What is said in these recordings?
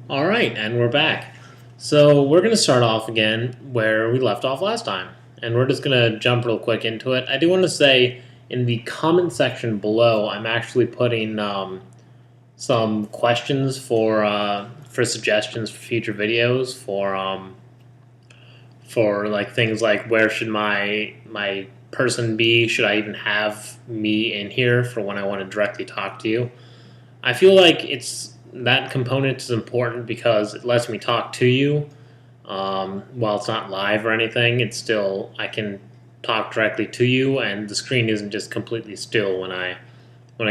All right, and we're back. So we're going to start off again where we left off last time, and we're just going to jump real quick into it. I do want to say in the comment section below, I'm actually putting some questions for suggestions for future videos for like things like where should my person be? Should I even have me in here for when I want to directly talk to you? I feel like it's that component is important because it lets me talk to you. While it's not live or anything, it's still I can talk directly to you, and the screen isn't just completely still when I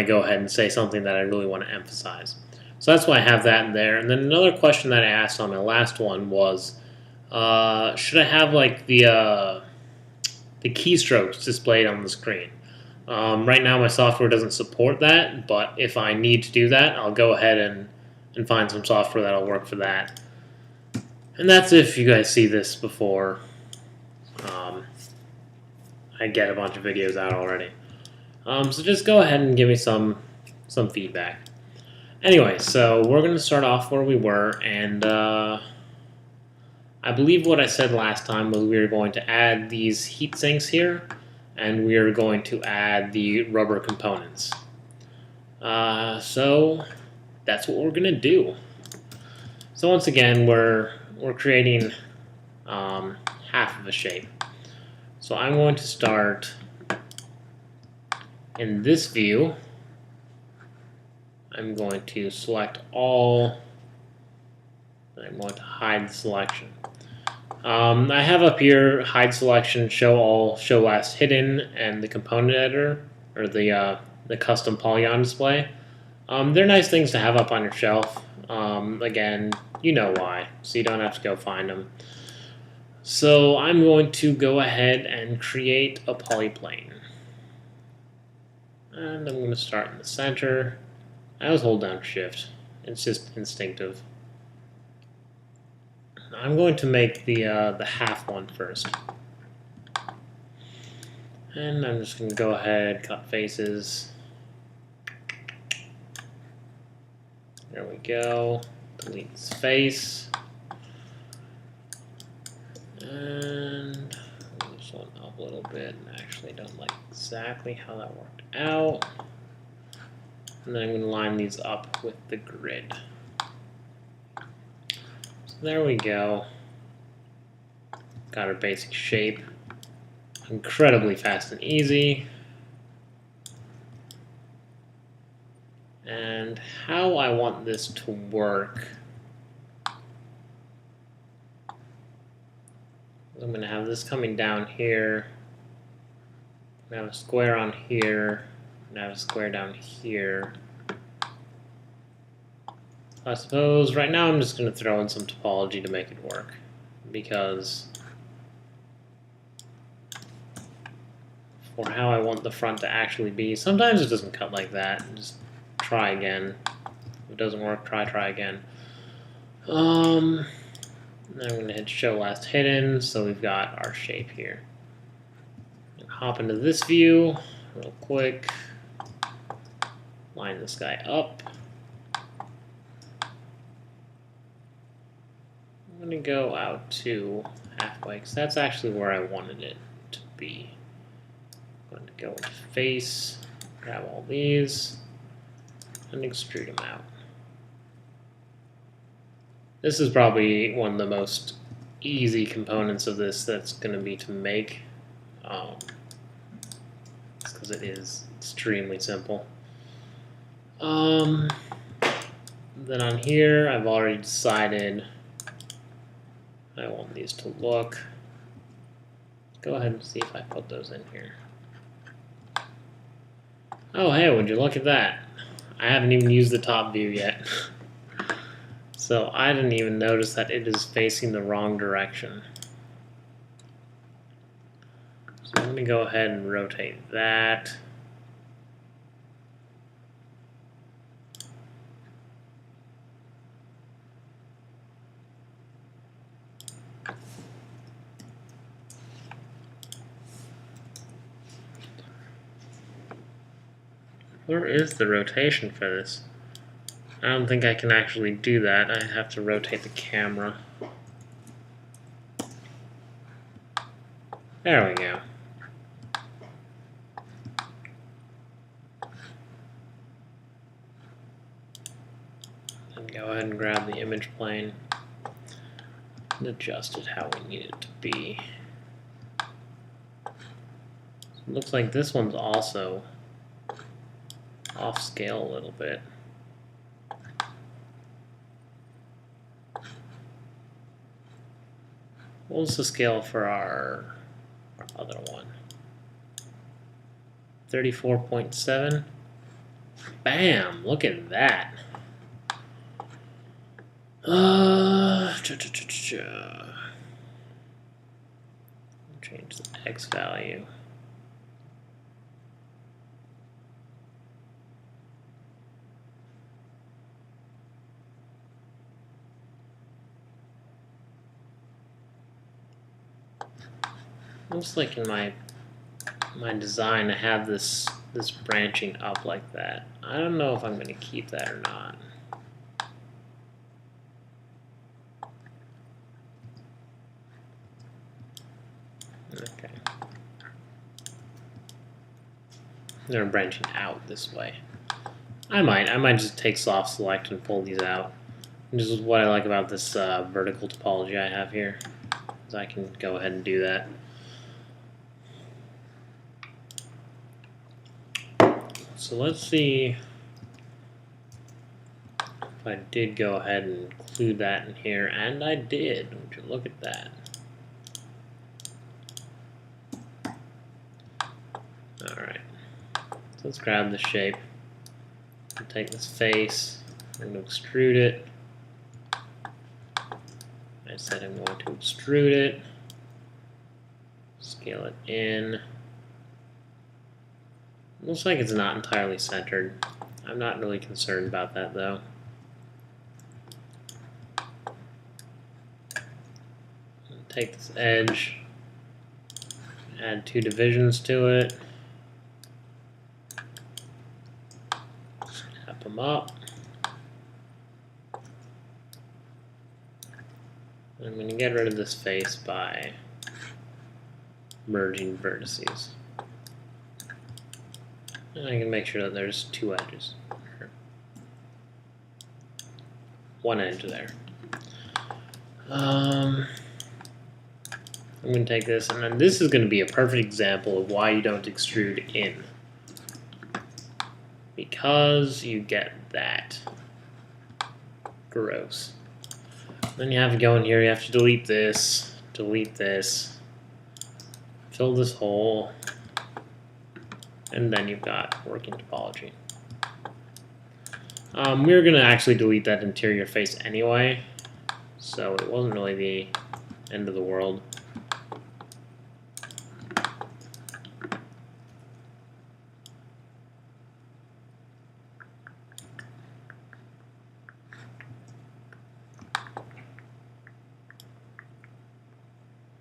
go ahead and say something that I really want to emphasize. So that's why I have that in there. And then another question that I asked on my last one was, should I have like the keystrokes displayed on the screen? Right now, my software doesn't support that, but if I need to do that, I'll go ahead and find some software that'll work for that. And that's if you guys see this before um, I get a bunch of videos out already. So just go ahead and give me some feedback. Anyway, so we're going to start off where we were, and I believe what I said last time was we were going to add these heat sinks here, and we are going to add the rubber components. So that's what we're going to do. So once again, we're creating half of a shape. So I'm going to start in this view. I'm going to select all. I'm going to hide the selection. I have up here hide selection, show all, show last hidden, and the component editor or the custom polygon display. They're nice things to have up on your shelf. Again, you know why, so you don't have to go find them. So I'm going to go ahead and create a polyplane. And I'm going to start in the center. I always hold down Shift. It's just instinctive. I'm going to make the half one first. And I'm just going to go ahead, cut faces. There we go. Delete this face. And move this one up a little bit. I actually don't like exactly how that worked out. And then I'm going to line these up with the grid. So there we go. Got our basic shape. Incredibly fast and easy. And how I want this to work, I'm going to have this coming down here. I'm going to have a square on here. I'm going to have a square down here. I suppose right now I'm just going to throw in some topology to make it work, because for how I want the front to actually be, sometimes it doesn't cut like that. Just try again. If it doesn't work, try again. Then I'm going to hit show last hidden, so we've got our shape here. And hop into this view real quick. Line this guy up. I'm going to go out to halfway, because that's actually where I wanted it to be. I'm going to go into face, grab all these, and extrude them out. This is probably one of the most easy components of this that's going to be to make. Because it is extremely simple. Then on here, I've already decided I want these to look. Go ahead and see if I put those in here. Oh, hey, would you look at that? I haven't even used the top view yet. So I didn't even notice that it is facing the wrong direction. So I'm going to go ahead and rotate that. Where is the rotation for this? I don't think I can actually do that. I have to rotate the camera. There we go. And go ahead and grab the image plane and adjust it how we need it to be. So it looks like this one's also off scale a little bit. What was the scale for our other one? 34.7. Bam! Look at that. Change the X value. Looks like in my design I have this branching up like that. I don't know if I'm going to keep that or not. Okay. They're branching out this way. I might just take soft select and pull these out. And this is what I like about this vertical topology I have here. Is I can go ahead and do that. So let's see if I did go ahead and include that in here, and I did. Would you look at that? Alright, so let's grab the shape and take this face. I'm going to extrude it. I said I'm going to extrude it, scale it in. Looks like it's not entirely centered. I'm not really concerned about that though. Take this edge, add 2 divisions to it, snap them up. I'm going to get rid of this face by merging vertices. And I can make sure that there's 2 edges. 1 edge there. I'm going to take this, and then this is going to be a perfect example of why you don't extrude in. Because you get that. Gross. Then you have to go in here, you have to delete this, fill this hole, and then you've got working topology. We're going to actually delete that interior face anyway, so it wasn't really the end of the world.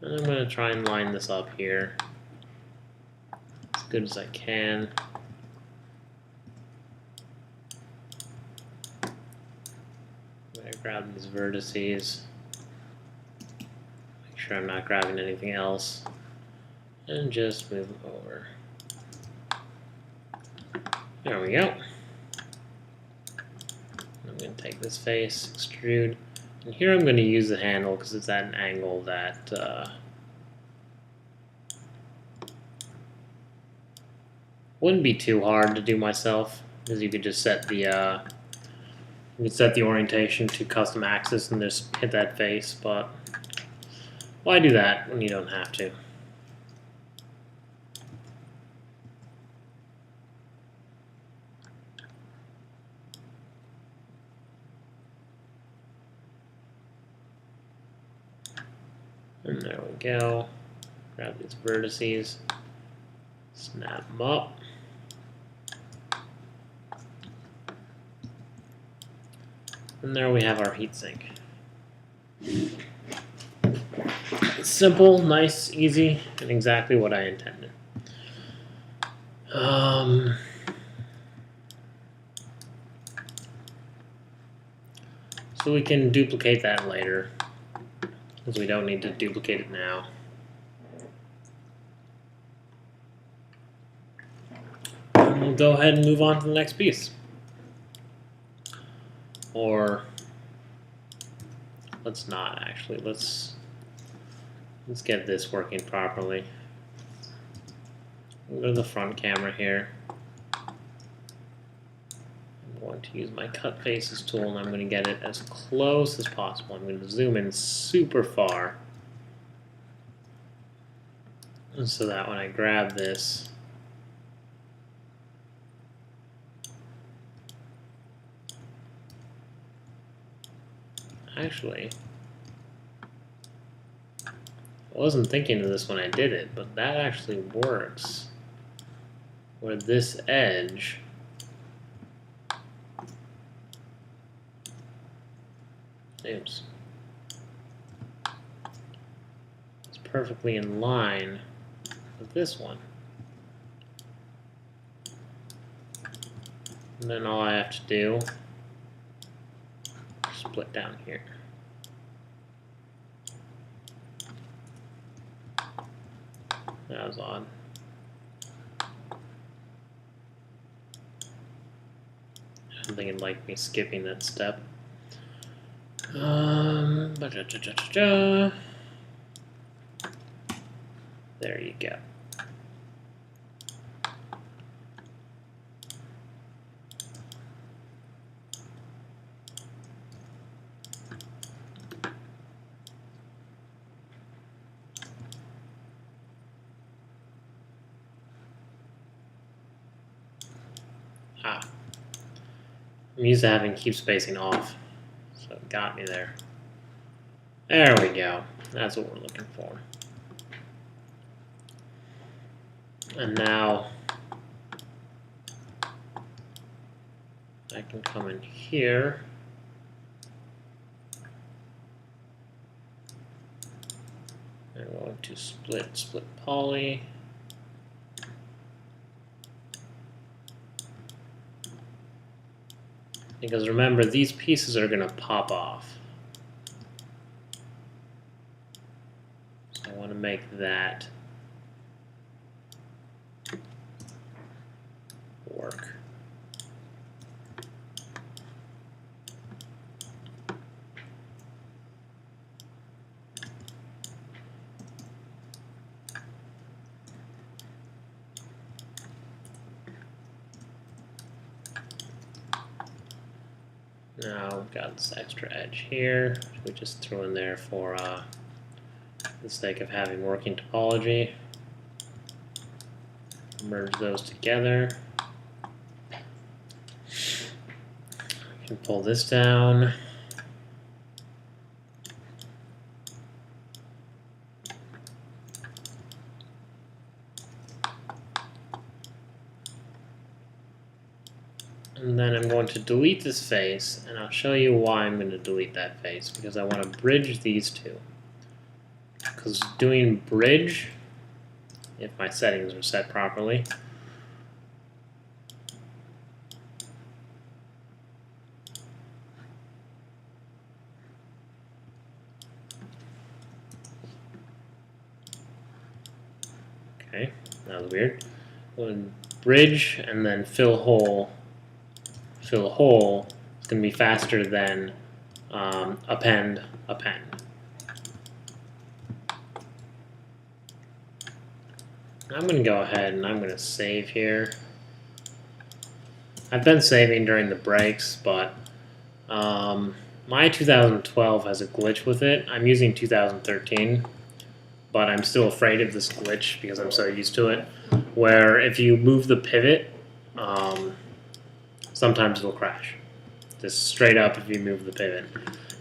And I'm going to try and line this up here as good as I can. I'm going to grab these vertices, make sure I'm not grabbing anything else, and just move them over. There we go. I'm going to take this face, extrude, and here I'm going to use the handle because it's at an angle that wouldn't be too hard to do myself, because you could just set the orientation to custom axis and just hit that face. But why do that when you don't have to? And there we go. Grab these vertices, snap them up. And there we have our heatsink. Simple, nice, easy, and exactly what I intended. So we can duplicate that later, because we don't need to duplicate it now. And we'll go ahead and move on to the next piece. Or let's not actually. Let's get this working properly. We'll go to the front camera here. I'm going to use my cut faces tool, and I'm going to get it as close as possible. I'm going to zoom in super far, and so that when I grab this, actually, I wasn't thinking of this when I did it, but that actually works. Where this edge is perfectly in line with this one. And then all I have to do is split down here. That was odd. I don't think it'd like me skipping that step. There you go. I'm used to having keep spacing off, so it got me there. There we go. That's what we're looking for. And now I can come in here. I'm going to split poly. Because remember, these pieces are going to pop off. So I want to make that work. Now we've got this extra edge here, which we just threw in there for the sake of having working topology. Merge those together. I can pull this down. And then I'm going to delete this face, and I'll show you why I'm going to delete that face, because I want to bridge these two. Because doing bridge, if my settings are set properly, okay, that was weird. When bridge and then fill hole is going to be faster than append. I'm going to go ahead and I'm going to save here. I've been saving during the breaks, but my 2012 has a glitch with it. I'm using 2013, but I'm still afraid of this glitch because I'm so used to it, where if you move the pivot, sometimes it'll crash. Just straight up if you move the pivot.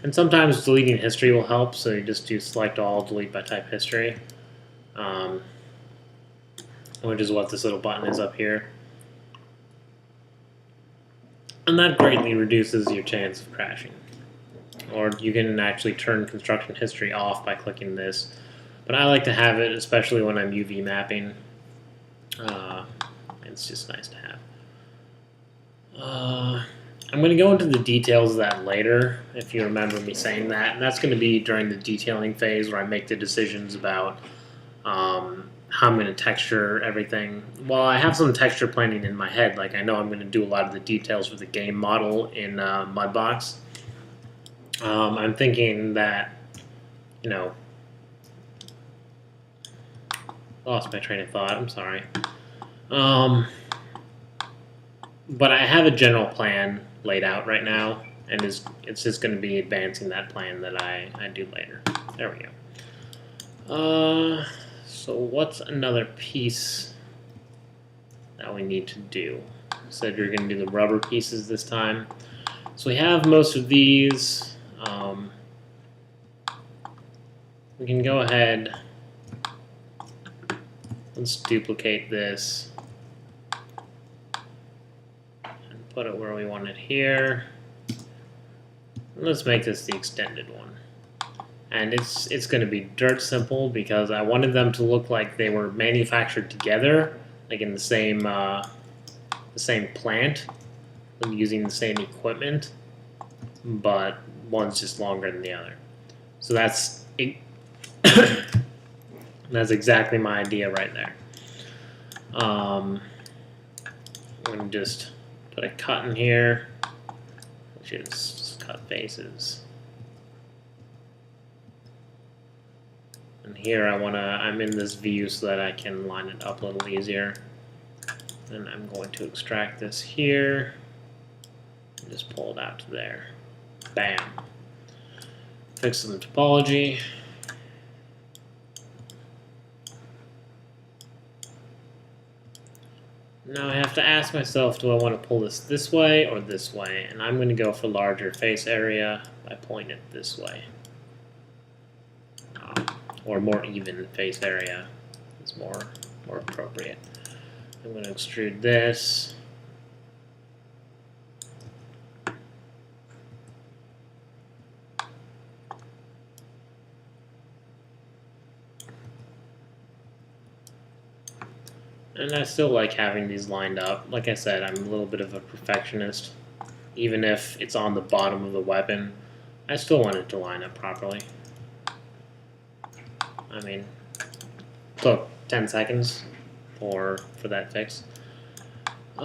And sometimes deleting history will help, so you just do select all, delete by type history, which is what this little button is up here. And that greatly reduces your chance of crashing. Or you can actually turn construction history off by clicking this. But I like to have it, especially when I'm UV mapping. It's just nice to have. I'm going to go into the details of that later, if you remember me saying that. And that's going to be during the detailing phase where I make the decisions about how I'm going to texture everything. Well, I have some texture planning in my head. Like, I know I'm going to do a lot of the details for the game model in Mudbox. I'm thinking that, you know, lost my train of thought. I'm sorry. But I have a general plan laid out right now, and it's just going to be advancing that plan that I do later. There we go. So what's another piece that we need to do? You said you're going to do the rubber pieces this time. So we have most of these. We can go ahead. Let's duplicate this and put it where we want it here. Let's make this the extended one. And it's going to be dirt simple because I wanted them to look like they were manufactured together, like in the same plant, using the same equipment, but one's just longer than the other. So that's that's exactly my idea right there. I'm going to just put a cut in here, which is just cut faces. And here I'm in this view so that I can line it up a little easier. And I'm going to extract this here and just pull it out to there. Bam. Fix some topology. Now I have to ask myself, do I want to pull this way or this way? And I'm going to go for larger face area by pulling it this way. Or more even face area is more appropriate. I'm going to extrude this. And I still like having these lined up. Like I said, I'm a little bit of a perfectionist. Even if it's on the bottom of the weapon, I still want it to line up properly. I mean, took 10 seconds for that fix. Did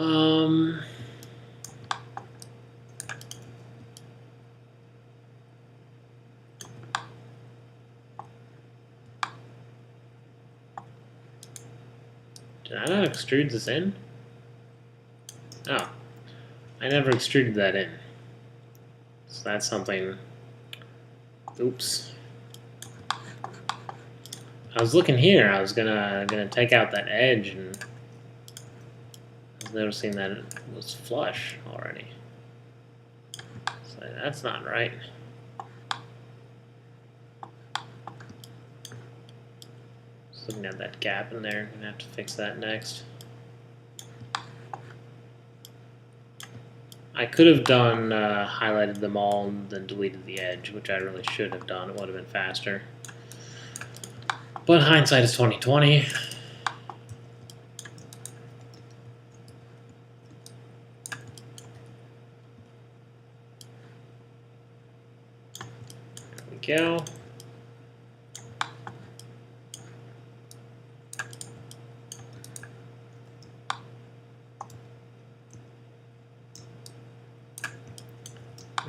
I not extrude this in? Oh, I never extruded that in. So that's something. Oops. I was looking here. I was gonna take out that edge, and I've never seen that it was flush already. So that's not right. Just looking at that gap in there. I'm gonna have to fix that next. I could have done highlighted them all and then deleted the edge, which I really should have done. It would have been faster. But hindsight is 20/20. There we go.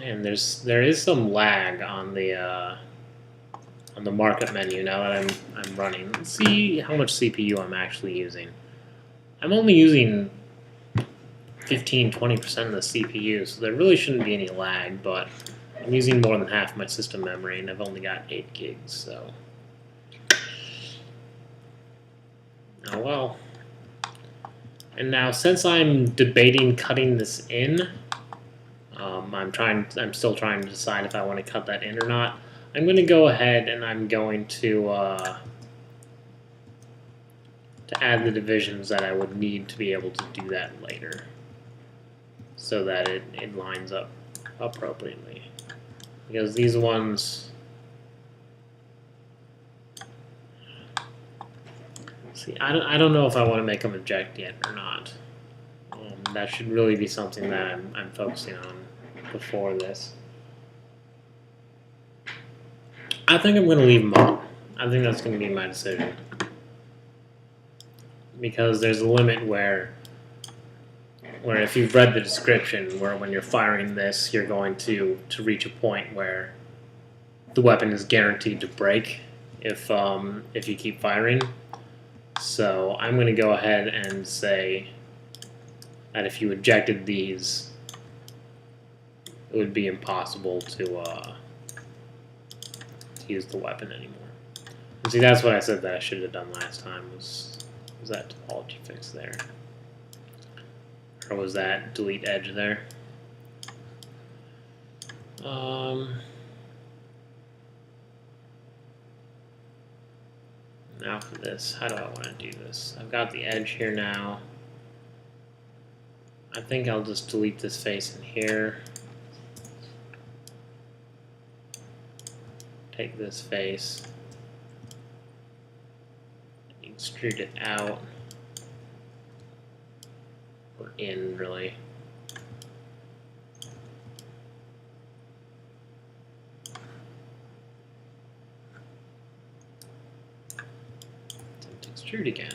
And there is some lag on the markup menu now that I'm running. Let's see how much CPU I'm actually using. I'm only using 15-20% of the CPU, so there really shouldn't be any lag, but I'm using more than half my system memory, and I've only got 8 gigs, so. Oh well. And now, since I'm debating cutting this in, I'm still trying to decide if I want to cut that in or not. I'm going to go ahead and I'm going to add the divisions that I would need to be able to do that later, so that it lines up appropriately. Because these ones, see, I don't know if I want to make them eject yet or not. That should really be something that I'm focusing on before this. I think I'm going to leave them on. I think that's going to be my decision. Because there's a limit where if you've read the description, where when you're firing this, you're going to reach a point where the weapon is guaranteed to break if you keep firing. So I'm going to go ahead and say that if you ejected these, it would be impossible to use the weapon anymore. And see, that's what I said that I should have done last time, was that topology fix there. Or was that delete edge there? Now for this, how do I want to do this? I've got the edge here now. I think I'll just delete this face in here. Take this face, extrude it out, or in, really. Extrude again.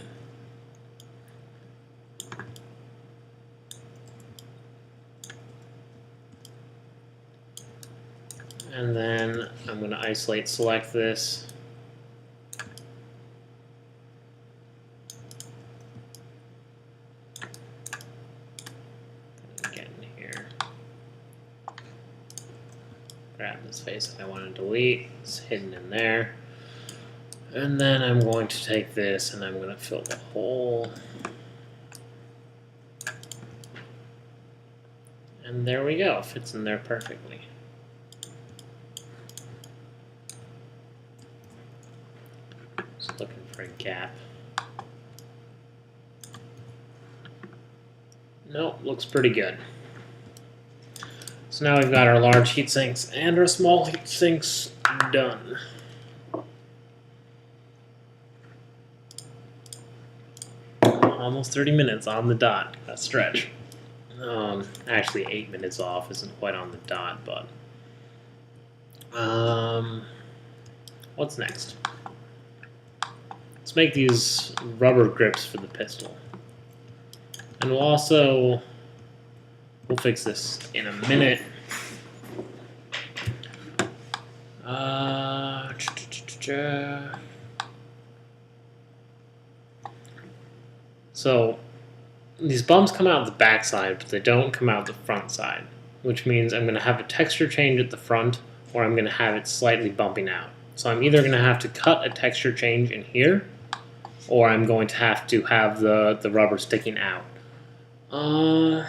And then I'm going to isolate select this. Get in here. Grab this face that I want to delete. It's hidden in there. And then I'm going to take this and I'm going to fill the hole. And there we go. Fits in there perfectly. Just looking for a gap. Nope, looks pretty good. So now we've got our large heat sinks and our small heat sinks done. Almost 30 minutes on the dot. That stretch. Actually, 8 minutes off isn't quite on the dot, but what's next? Let's make these rubber grips for the pistol, and we'll fix this in a minute. So these bumps come out the back side, but they don't come out the front side, which means I'm going to have a texture change at the front, or I'm going to have it slightly bumping out. So I'm either going to have to cut a texture change in here, or I'm going to have the rubber sticking out. I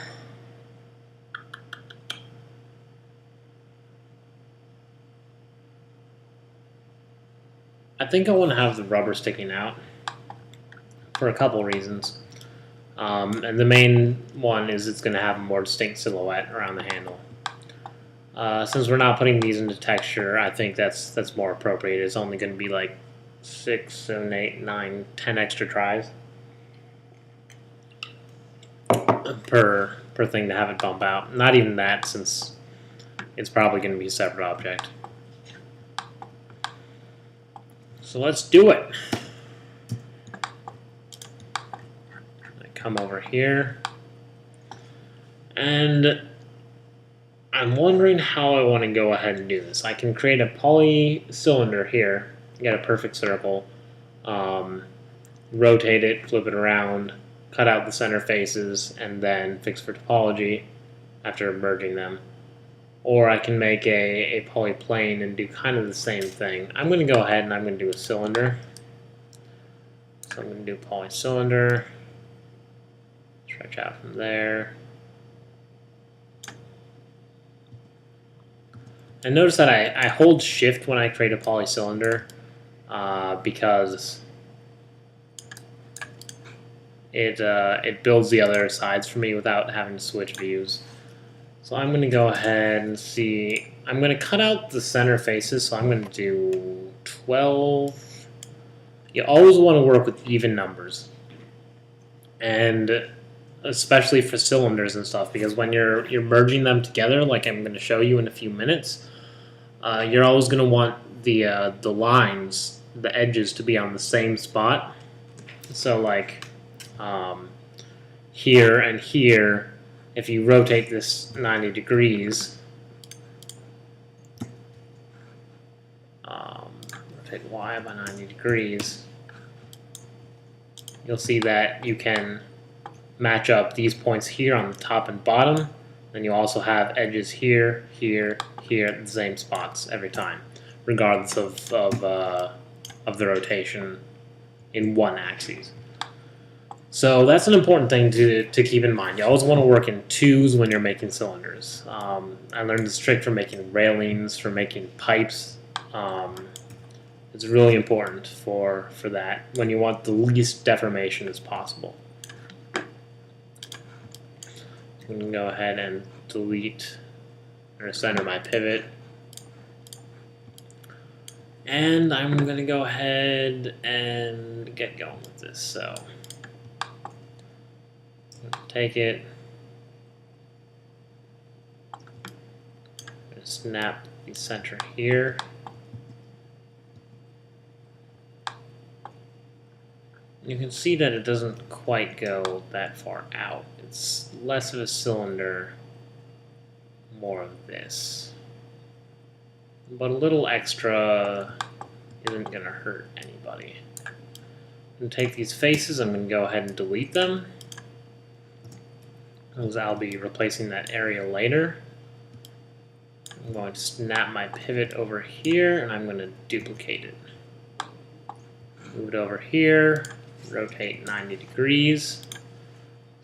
think I want to have the rubber sticking out for a couple reasons. And the main one is it's going to have a more distinct silhouette around the handle. Since we're not putting these into texture, I think that's more appropriate. It's only going to be like 6, 7, 8, 9, 10 extra tries per thing to have it bump out. Not even that, since it's probably going to be a separate object. So let's do it. Come over here, and I'm wondering how I want to go ahead and do this. I can create a poly cylinder here, get a perfect circle, rotate it, flip it around, cut out the center faces, and then fix for topology after merging them. Or I can make a polyplane and do kind of the same thing. I'm going to go ahead and I'm going to do a cylinder. So I'm going to do poly cylinder. Stretch out from there. And notice that I hold shift when I create a polycylinder because it builds the other sides for me without having to switch views. So I'm going to go ahead and see. I'm going to cut out the center faces, so I'm going to do 12. You always want to work with even numbers. And especially for cylinders and stuff, because when you're merging them together, like I'm going to show you in a few minutes, you're always going to want the lines, the edges, to be on the same spot. So like here and here, if you rotate this 90 degrees, rotate Y by 90 degrees, you'll see that you can match up these points here on the top and bottom. Then you also have edges here, here, here at the same spots every time, regardless of the rotation in one axis. So that's an important thing to keep in mind. You always want to work in twos when you're making cylinders. I learned this trick for making railings, for making pipes. It's really important for that when you want the least deformation as possible. I'm going to go ahead and delete or center my pivot. And I'm going to go ahead and get going with this. So take it, snap the center here. You can see that it doesn't quite go that far out. It's less of a cylinder, more of this. But a little extra isn't going to hurt anybody. I'm going to take these faces, I'm going to go ahead and delete them, because I'll be replacing that area later. I'm going to snap my pivot over here, and I'm going to duplicate it. Move it over here. Rotate 90 degrees.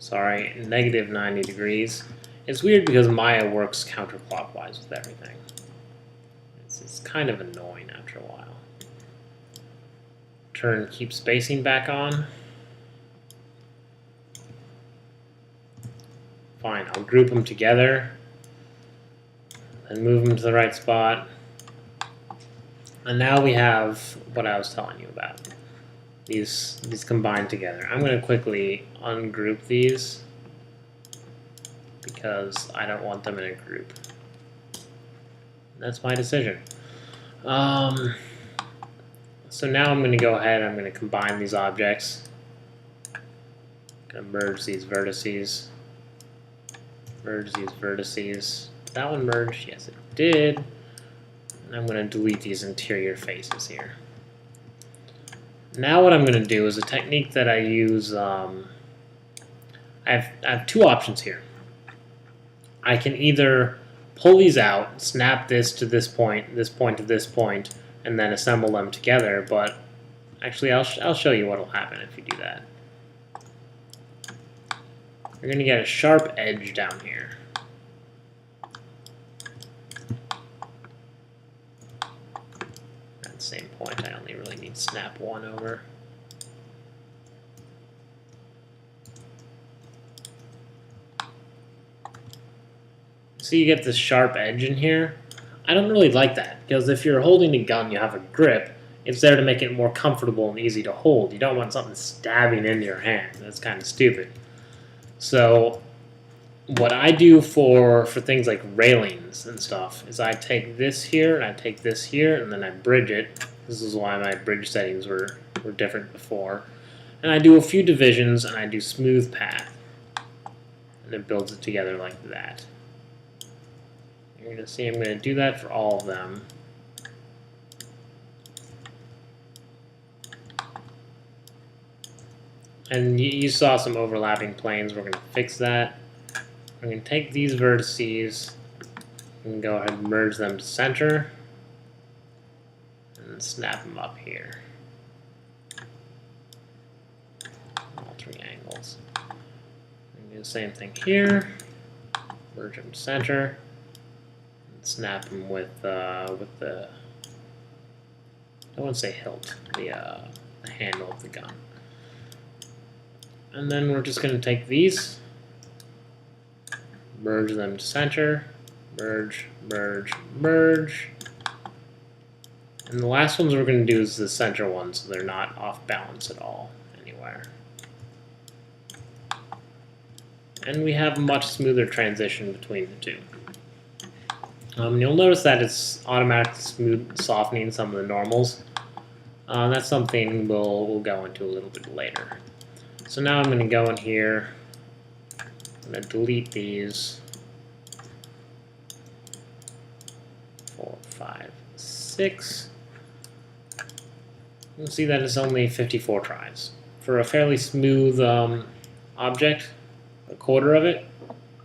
Sorry, negative 90 degrees. It's weird because Maya works counterclockwise with everything. It's kind of annoying after a while. Turn keep spacing back on. Fine, I'll group them together. Then move them to the right spot. And now we have what I was telling you about. These combined together. I'm going to quickly ungroup these because I don't want them in a group. That's my decision. So now I'm going to go ahead, I'm going to combine these objects. I'm going to merge these vertices. Merge these vertices. Did that one merge? Yes, it did. And I'm going to delete these interior faces here. Now what I'm going to do is a technique that I use. I have two options here. I can either pull these out, snap this to this point to this point, and then assemble them together, but actually I'll show you what will happen if you do that. You're going to get a sharp edge down here. At the same point, I only really need to snap one over. So you get this sharp edge in here. I don't really like that, because if you're holding a gun, you have a grip. It's there to make it more comfortable and easy to hold. You don't want something stabbing into your hand. That's kind of stupid. So what I do for things like railings and stuff is I take this here and I take this here and then I bridge it. This is why my bridge settings were different before. And I do a few divisions and I do smooth path. And it builds it together like that. You're going to see I'm going to do that for all of them. And you saw some overlapping planes. We're going to fix that. I'm going to take these vertices and go ahead and merge them to center and snap them up here. All three angles. Do the same thing here. Merge them to center and snap them with the, I won't say hilt, the handle of the gun. And then we're just going to take these, merge them to center, merge, merge, merge. And the last ones we're going to do is the center ones, so they're not off balance at all anywhere. And we have a much smoother transition between the two. You'll notice that it's automatically smooth softening some of the normals. That's something we'll go into a little bit later. So now I'm going to go in here. I'm going to delete these. 4, 5, 6. You'll see that it's only 54 tries. For a fairly smooth object, a quarter of it,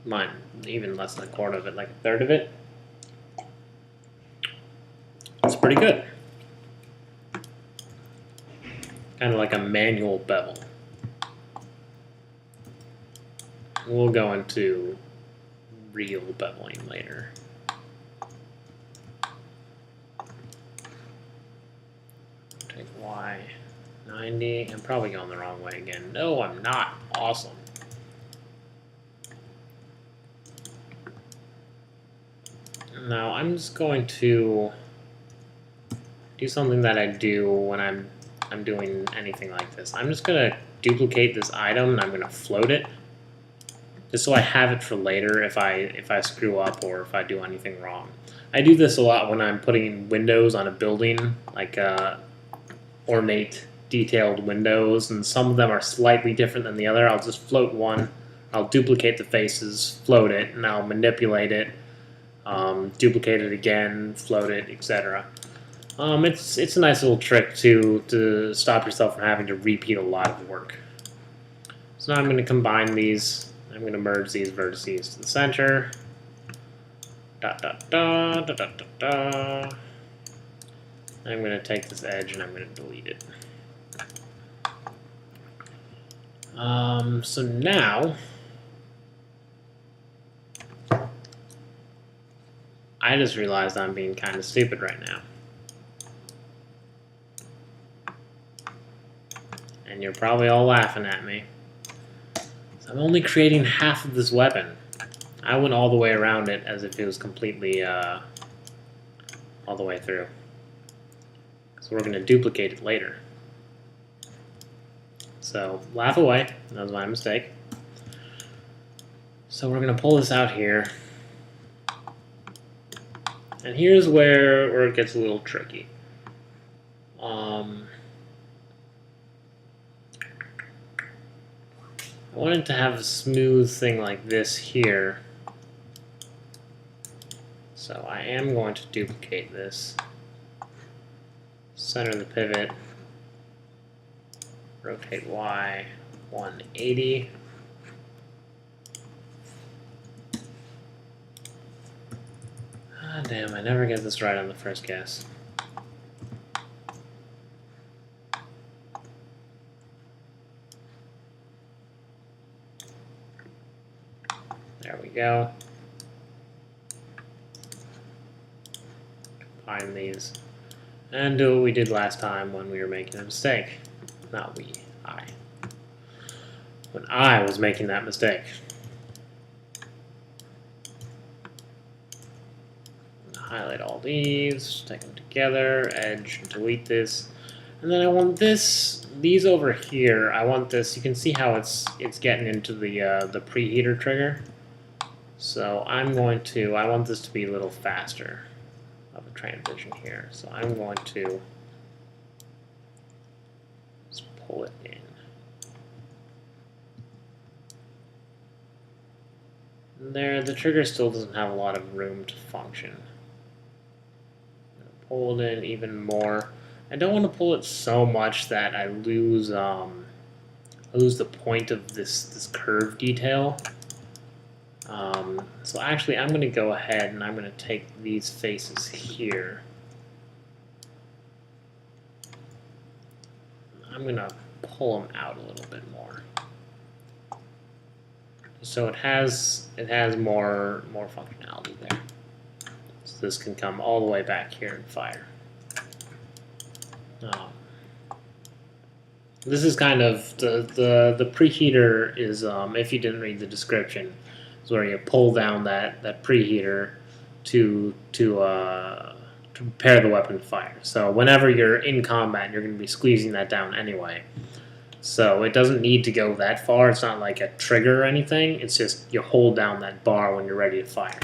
mine, even less than a quarter of it, like a third of it, it's pretty good. Kind of like a manual bevel. We'll go into real beveling later. Take Y, 90. I'm probably going the wrong way again. No, I'm not. Awesome. Now I'm just going to do something that I do when I'm doing anything like this. I'm just going to duplicate this item and I'm going to float it, just so I have it for later if I screw up or if I do anything wrong. I do this a lot when I'm putting windows on a building, like ornate, detailed windows, and some of them are slightly different than the other. I'll just float one, I'll duplicate the faces, float it, and I'll manipulate it, duplicate it again, float it, etc. It's a nice little trick to stop yourself from having to repeat a lot of work. So now I'm going to combine these. I'm going to merge these vertices to the center. Dot, dot, dot, dot, dot, dot, dot. I'm going to take this edge and I'm going to delete it. So now I just realized I'm being kind of stupid right now. And you're probably all laughing at me. So I'm only creating half of this weapon. I went all the way around it as if it was completely all the way through. So we're going to duplicate it later. So laugh away. That was my mistake. So we're going to pull this out here. And here's where it gets a little tricky. I wanted to have a smooth thing like this here. So I am going to duplicate this. Center the pivot. Rotate Y 180. Ah, damn, I never get this right on the first guess. There we go. Combine these. And do what we did last time when we were making a mistake. Not we, I. When I was making that mistake. Highlight all these, take them together, edge, delete this. And then I want these over here, I want this, you can see how it's getting into the preheater trigger. So I want this to be a little faster of a transition here. So I'm going to just pull it in. And there, the trigger still doesn't have a lot of room to function. I'm going to pull it in even more. I don't want to pull it so much that I lose the point of this curve detail. So actually, I'm going to go ahead and I'm going to take these faces here. I'm going to pull them out a little bit more, so it has more functionality there. So this can come all the way back here and fire. This is kind of the preheater is, if you didn't read the description, is where you pull down that preheater to prepare the weapon to fire. So whenever you're in combat, you're going to be squeezing that down anyway. So it doesn't need to go that far. It's not like a trigger or anything. It's just you hold down that bar when you're ready to fire.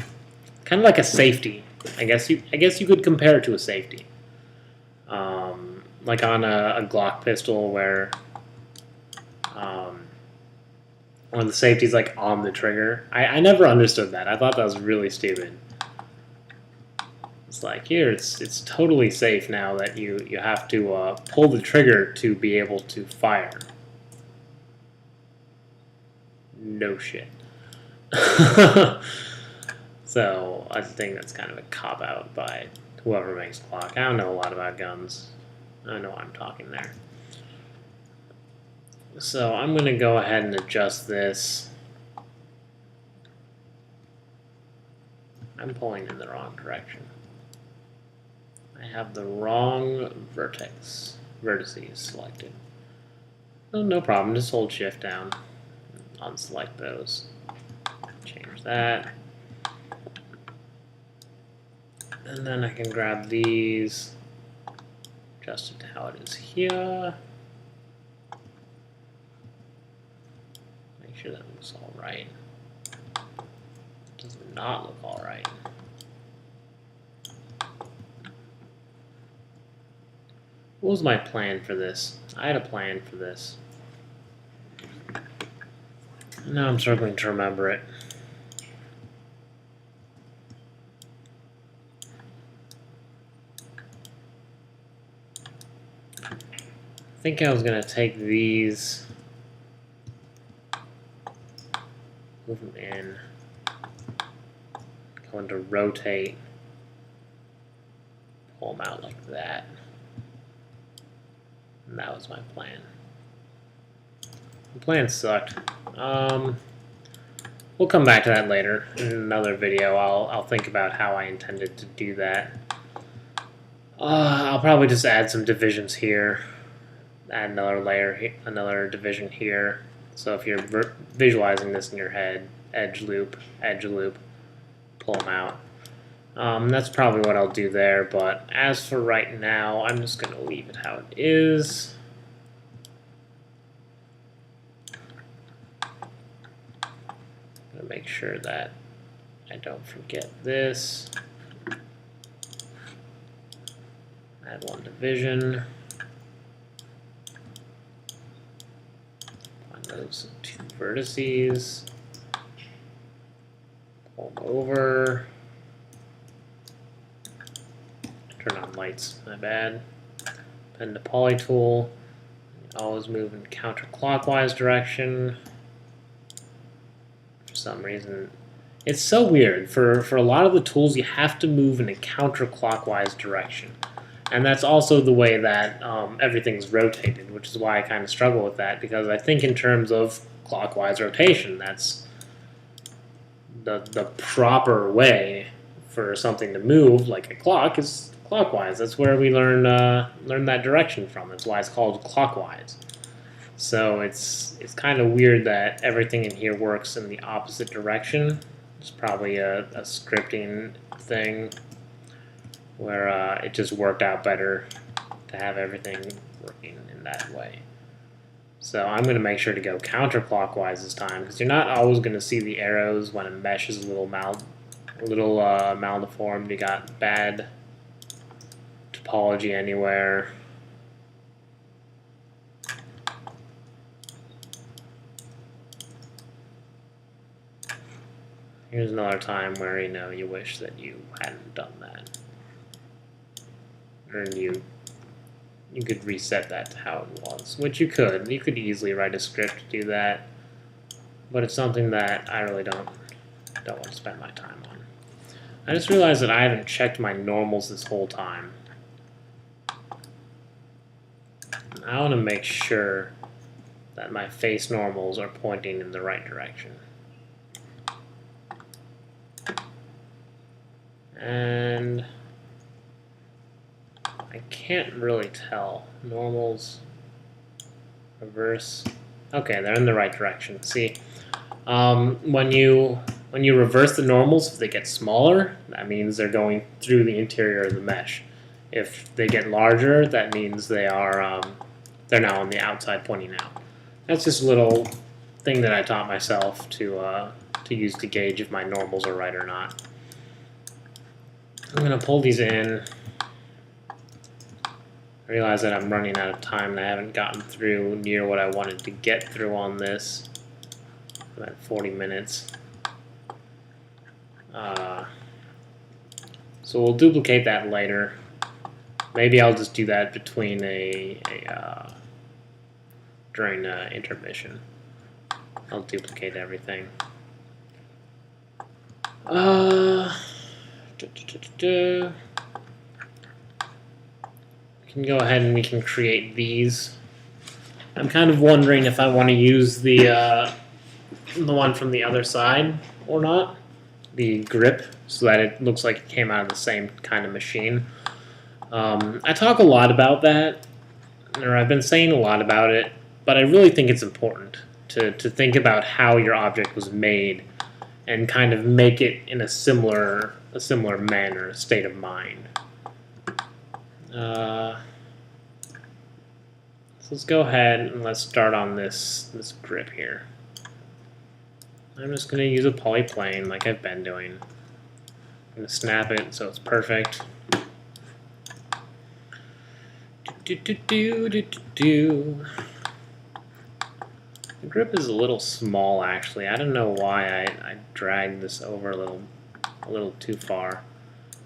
Kind of like a safety. I guess you could compare it to a safety. Like on a Glock pistol where one of the safeties like on the trigger. I never understood that. I thought that was really stupid. It's like here, it's totally safe now that you have to pull the trigger to be able to fire. No shit. So I think that's kind of a cop out by whoever makes Glock. I don't know a lot about guns. I don't know why I'm talking there. So I'm going to go ahead and adjust this. I'm pulling in the wrong direction. I have the wrong vertices selected. Oh, no problem, just hold shift down, unselect those, change that. And then I can grab these, adjust it to how it is here. Make sure that looks all right. It does not look all right. What was my plan for this? I had a plan for this. Now I'm struggling to remember it. I think I was going to take these, move them in, go into rotate, pull them out like that. And that was my plan. The plan sucked. We'll come back to that later in another video. I'll think about how I intended to do that. I'll probably just add some divisions here. Add another layer, another division here. So if you're visualizing this in your head, edge loop, pull them out. That's probably what I'll do there, but as for right now, I'm just going to leave it how it is. I'm going to make sure that I don't forget this. Add one division. Find those two vertices. Pull them over. Turn on lights, my bad. Pen to poly tool. Always move in counterclockwise direction. For some reason, it's so weird. For a lot of the tools, you have to move in a counterclockwise direction. And that's also the way that everything's rotated, which is why I kind of struggle with that, because I think in terms of clockwise rotation, that's the proper way for something to move, like a clock, is clockwise. That's where we learn that direction from. That's why it's called clockwise. So it's kind of weird that everything in here works in the opposite direction. It's probably a scripting thing where it just worked out better to have everything working in that way. So I'm going to make sure to go counterclockwise this time, because you're not always going to see the arrows when a mesh is a little maldeformed. You got bad topology anywhere. Here's another time where you wish that you hadn't done that, or you could reset that to how it was, which you could. You could easily write a script to do that, but it's something that I really don't want to spend my time on. I just realized that I haven't checked my normals this whole time. I want to make sure that my face normals are pointing in the right direction. And I can't really tell. Normals, reverse. Okay, they're in the right direction. See, when you reverse the normals, if they get smaller, that means they're going through the interior of the mesh. If they get larger, that means they're now on the outside pointing out. That's just a little thing that I taught myself to use to gauge if my normals are right or not. I'm going to pull these in. I realize that I'm running out of time and I haven't gotten through near what I wanted to get through on this. I'm at 40 minutes. So we'll duplicate that later. Maybe I'll just do that between during intermission. I'll duplicate everything. We can go ahead and we can create these. I'm kind of wondering if I want to use the one from the other side or not, the grip, so that it looks like it came out of the same kind of machine. I talk a lot about that, or I've been saying a lot about it, but I really think it's important to think about how your object was made and kind of make it in a similar manner, a state of mind. So let's go ahead and let's start on this grip here. I'm just going to use a polyplane like I've been doing. I'm going to snap it so it's perfect. The grip is a little small, actually. I don't know why I dragged this over a little too far.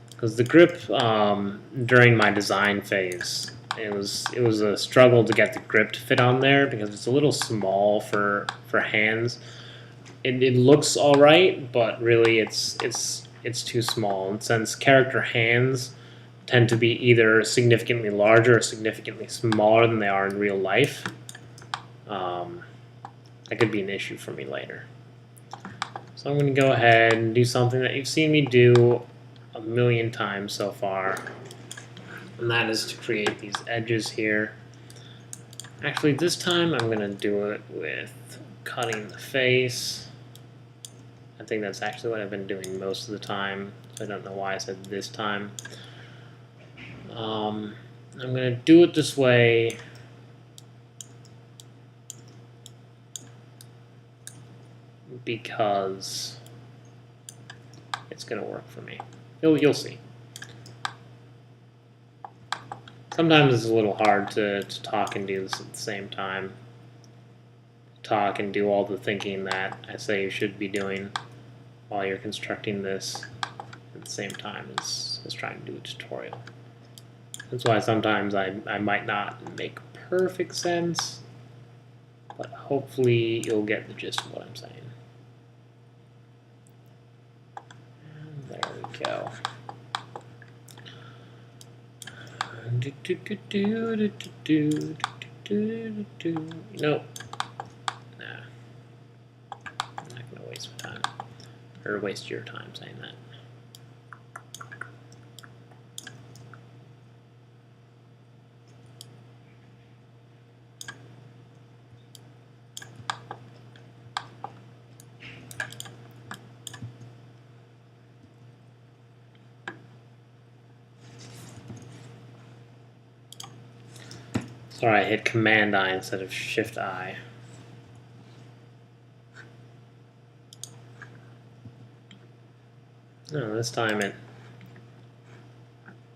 Because the grip, during my design phase, it was a struggle to get the grip to fit on there because it's a little small for hands. It looks all right, but really it's too small. And since character hands tend to be either significantly larger or significantly smaller than they are in real life, that could be an issue for me later. So I'm going to go ahead and do something that you've seen me do a million times so far, and that is to create these edges here. Actually, this time I'm going to do it with cutting the face. I think that's actually what I've been doing most of the time, so I don't know why I said this time. I'm going to do it this way because it's going to work for me. You'll see. Sometimes it's a little hard to talk and do this at the same time. Talk and do all the thinking that I say you should be doing while you're constructing this at the same time as trying to do a tutorial. That's why sometimes I might not make perfect sense, but hopefully you'll get the gist of what I'm saying. And there we go. Nope. Nah. I'm not going to waste my time. Or waste your time saying that. Sorry, I hit Command-I instead of Shift-I. No, this time it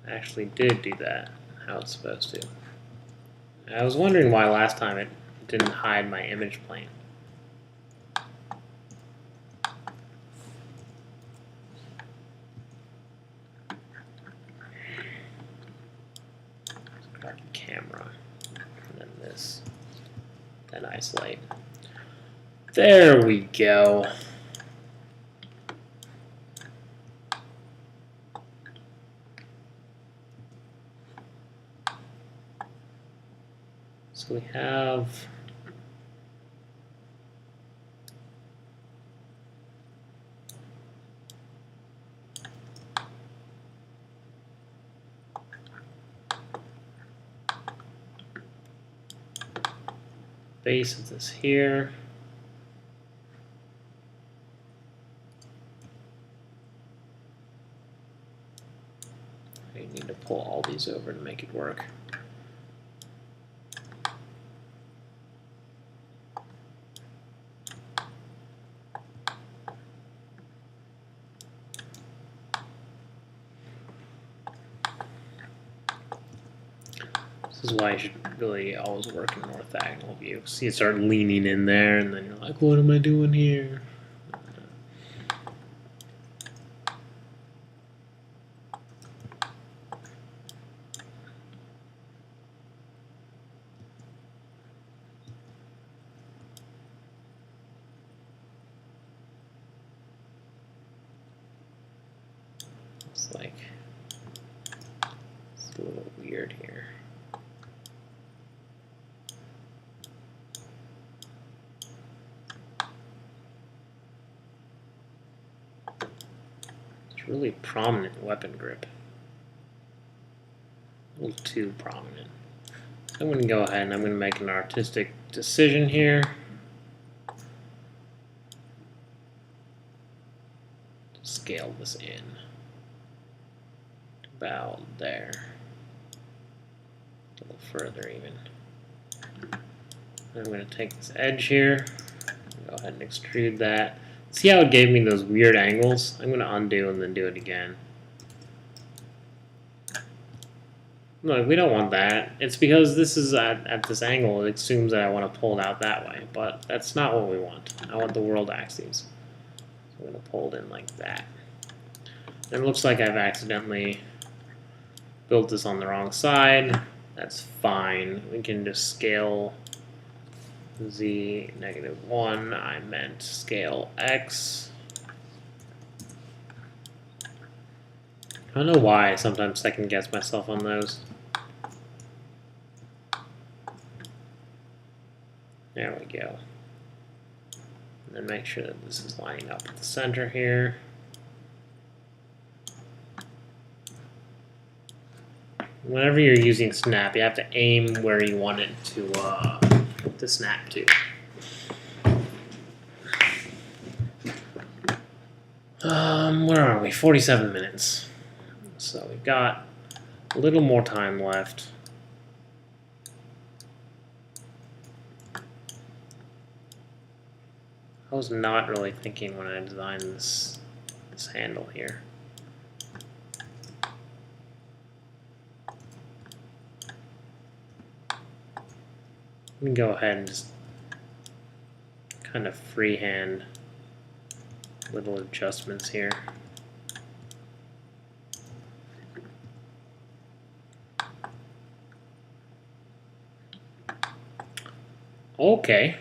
actually did do that, how it's supposed to. I was wondering why last time it didn't hide my image plane. Start camera, and then this, then isolate. There we go. So we have base of this here. I need to pull all these over to make it work. This is why you should really always work in an orthogonal view. So you start leaning in there, and then you're like, what am I doing here? It's like, it's a little weird here. It's really prominent weapon grip. A little too prominent. I'm going to go ahead and I'm going to make an artistic decision here. Scale this in about there, a little further even. I'm going to take this edge here, go ahead and extrude that. See how it gave me those weird angles? I'm going to undo and then do it again. Look, we don't want that. It's because this is at this angle, it assumes that I want to pull it out that way, but that's not what we want. I want the world axes. So I'm going to pull it in like that. And it looks like I've accidentally built this on the wrong side. That's fine. We can just scale z -1. I meant scale x. I don't know why I sometimes second guess myself on those. There we go. And then make sure that this is lining up with the center here. Whenever you're using snap, you have to aim where you want it to snap to. Where are we? 47 minutes. So we've got a little more time left. I was not really thinking when I designed this handle here. Let me go ahead and just kind of freehand little adjustments here. Okay.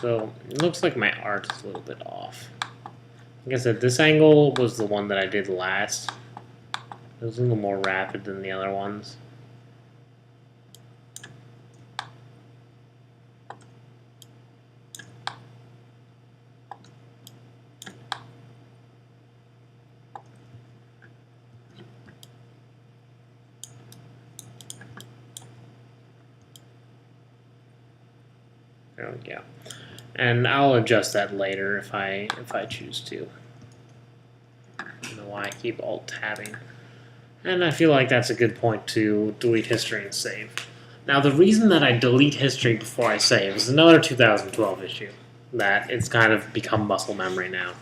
So it looks like my art is a little bit off. Like I said, this angle was the one that I did last. It was a little more rapid than the other ones. There we go. And I'll adjust that later if I choose to. I don't know why I keep alt-tabbing. And I feel like that's a good point to delete history and save. Now the reason that I delete history before I save is another 2012 issue that it's kind of become muscle memory now.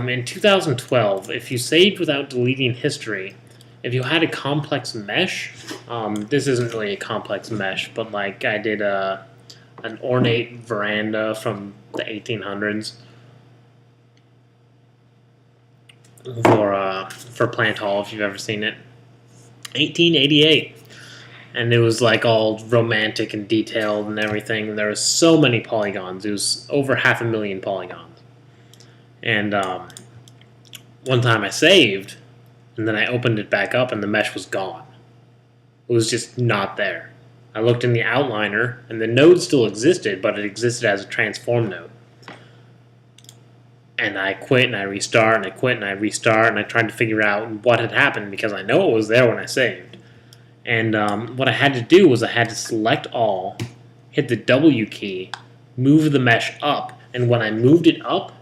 In 2012, if you saved without deleting history, if you had a complex mesh, this isn't really a complex mesh, but like I did an ornate veranda from the 1800s for Plant Hall, if you've ever seen it. 1888. And it was like all romantic and detailed and everything. There was so many polygons. It was over 500,000 polygons. And one time I saved, and then I opened it back up and the mesh was gone. It was just not there. I looked in the outliner, and the node still existed, but it existed as a transform node. And I quit, and I restart, and I quit, and I restart, and I tried to figure out what had happened, because I know it was there when I saved. And what I had to do was I had to select all, hit the W key, move the mesh up, and when I moved it up,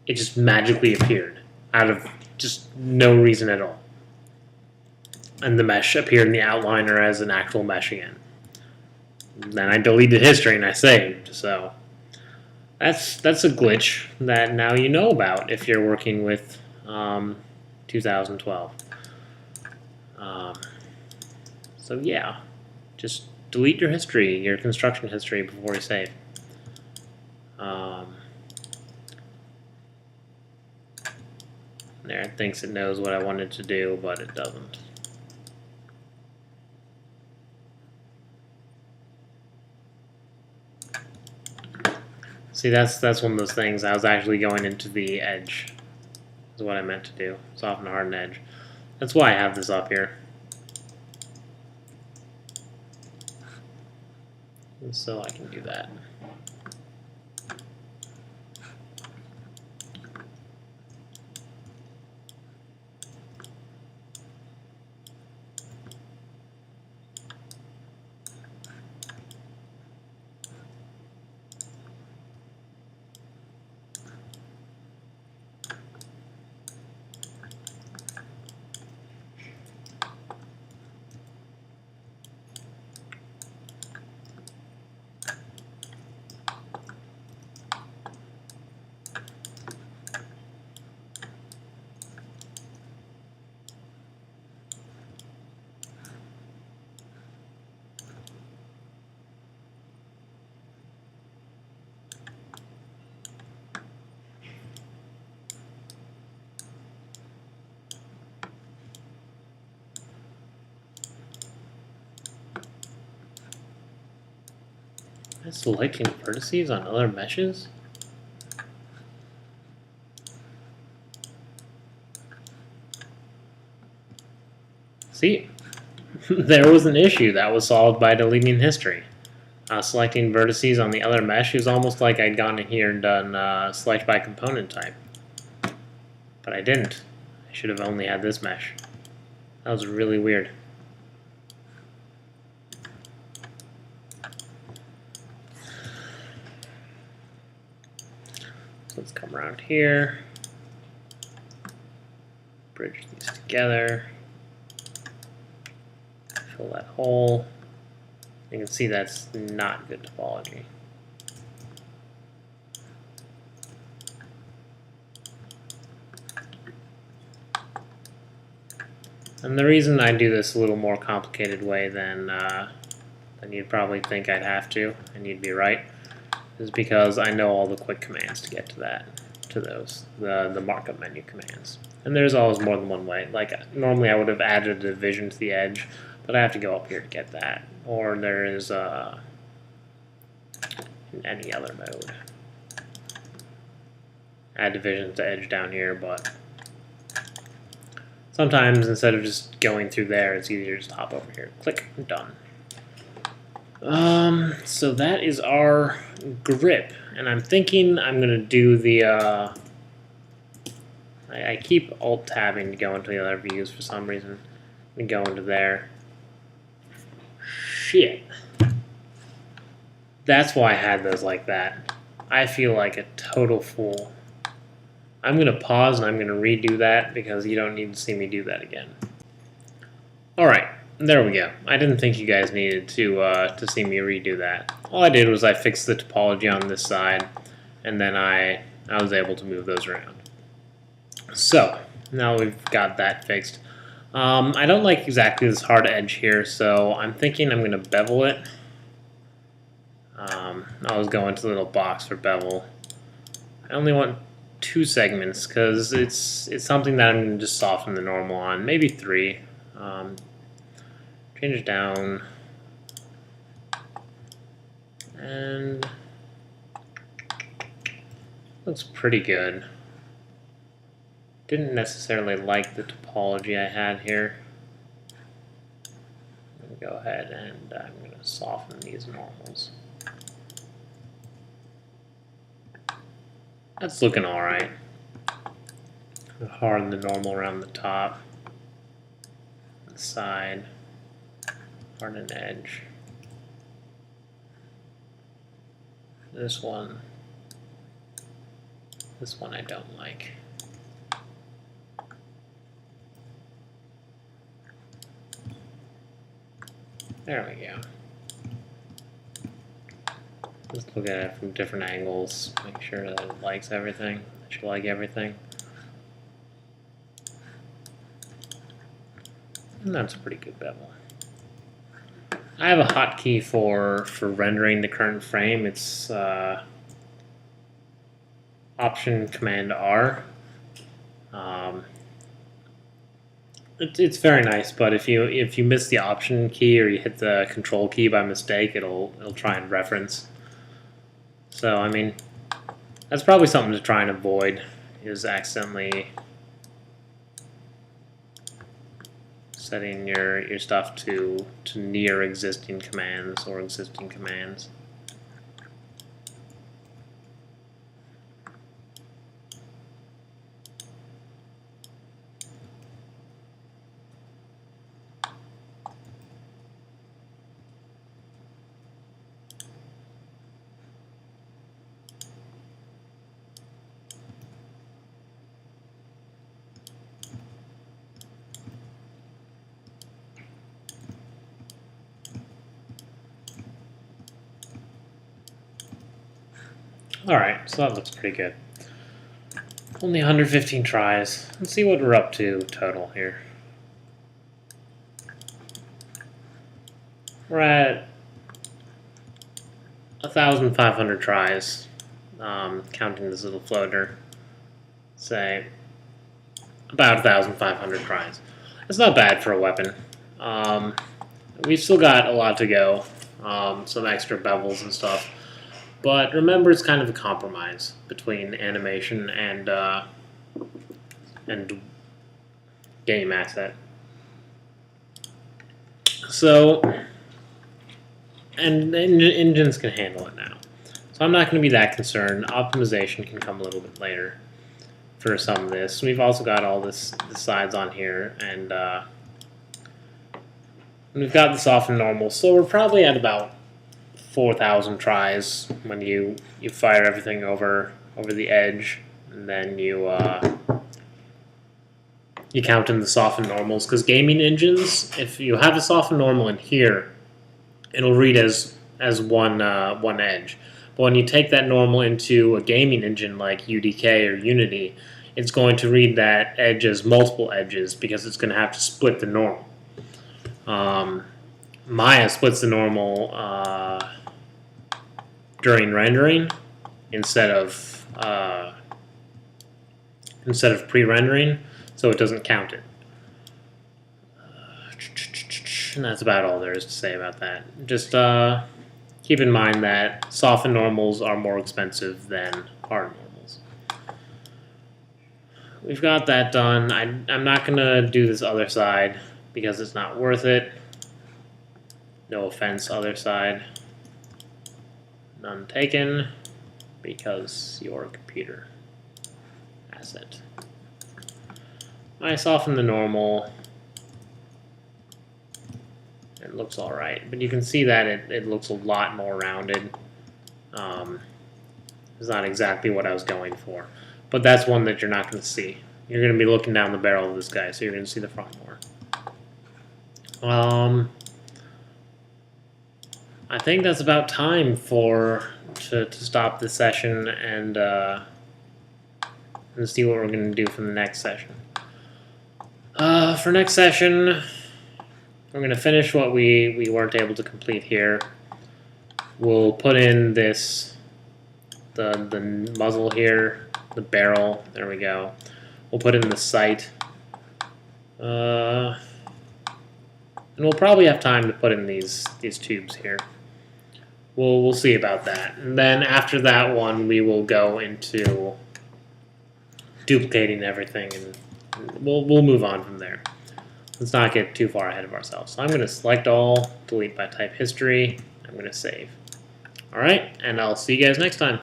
it just magically appeared, out of just no reason at all. And the mesh appeared in the outliner as an actual mesh again. Then I deleted history and I saved, so that's a glitch that now you know about if you're working with 2012. So yeah, just delete your history, your construction history before you save. There, it thinks it knows what I wanted to do, but it doesn't. See, that's one of those things. I was actually going into the edge, is what I meant to do. Soften, harden edge. That's why I have this up here. And so I can do that. Selecting vertices on other meshes? See, there was an issue that was solved by deleting history. Selecting vertices on the other mesh is almost like I'd gone in here and done select by component type. But I didn't. I should have only had this mesh. That was really weird. So let's come around here, bridge these together, fill that hole. You can see that's not good topology. And the reason I do this a little more complicated way than you'd probably think I'd have to, and you'd be right, is because I know all the quick commands to get to those, the markup menu commands. And there's always more than one way. Like normally I would have added a division to the edge, but I have to go up here to get that. Or there is in any other mode. Add division to edge down here, but sometimes instead of just going through there, it's easier to just hop over here. Click, done. So that is our grip, and I'm thinking I'm gonna do the. I keep alt tabbing to go into the other views for some reason. I'm gonna go into there. Shit. That's why I had those like that. I feel like a total fool. I'm gonna pause and I'm gonna redo that because you don't need to see me do that again. All right. There we go. I didn't think you guys needed to see me redo that. All I did was I fixed the topology on this side, and then I was able to move those around. So now we've got that fixed. I don't like exactly this hard edge here, so I'm thinking I'm going to bevel it. I was going to the little box for bevel. I only want 2 segments because it's something that I'm going to just soften the normal on, maybe 3. Change it down, and looks pretty good. Didn't necessarily like the topology I had here. I'm going to go ahead and I'm going to soften these normals. That's looking alright. Harden the normal around the top, the side. Harden edge. This one I don't like. There we go. Let's look at it from different angles, make sure that it likes everything. It should like everything. And that's a pretty good bevel. I have a hotkey for rendering the current frame. It's Option Command R. It's very nice, but if you miss the Option key or you hit the Control key by mistake, it'll try and reference. So I mean, that's probably something to try and avoid, is accidentally setting your stuff to near existing commands or existing commands. Alright, so that looks pretty good. Only 115 tries. Let's see what we're up to total here. We're at 1,500 tries, counting this little floater. Say, about 1,500 tries. That's not bad for a weapon. We've still got a lot to go, some extra bevels and stuff. But remember, it's kind of a compromise between animation and game asset. So, and engines can handle it now. So I'm not going to be that concerned. Optimization can come a little bit later for some of this. We've also got all the sides on here, and we've got the soft and normal. So we're probably at about 4,000 tries when you fire everything over the edge, and then you count in the soft and normals. Because gaming engines, if you have a soft and normal in here, it'll read as one edge. But when you take that normal into a gaming engine like UDK or Unity, it's going to read that edge as multiple edges because it's going to have to split the normal. Maya splits the normal during rendering instead of pre-rendering, so it doesn't count it. And that's about all there is to say about that. Just keep in mind that soft and normals are more expensive than hard normals. We've got that done. I'm not going to do this other side because it's not worth it. No offense, other side. None taken because your computer asset. I soften the normal. It looks alright, but you can see that it looks a lot more rounded. It's not exactly what I was going for, but that's one that you're not going to see. You're going to be looking down the barrel of this guy, so you're going to see the front more. I think that's about time to stop this session and see what we're going to do for the next session. For next session, we're going to finish what we weren't able to complete here. We'll put in the muzzle here, the barrel. There we go. We'll put in the sight. And we'll probably have time to put in these tubes here. We'll see about that. And then after that one, we will go into duplicating everything, and we'll move on from there. Let's not get too far ahead of ourselves. So I'm going to select all, delete by type history. I'm going to save. All right, and I'll see you guys next time.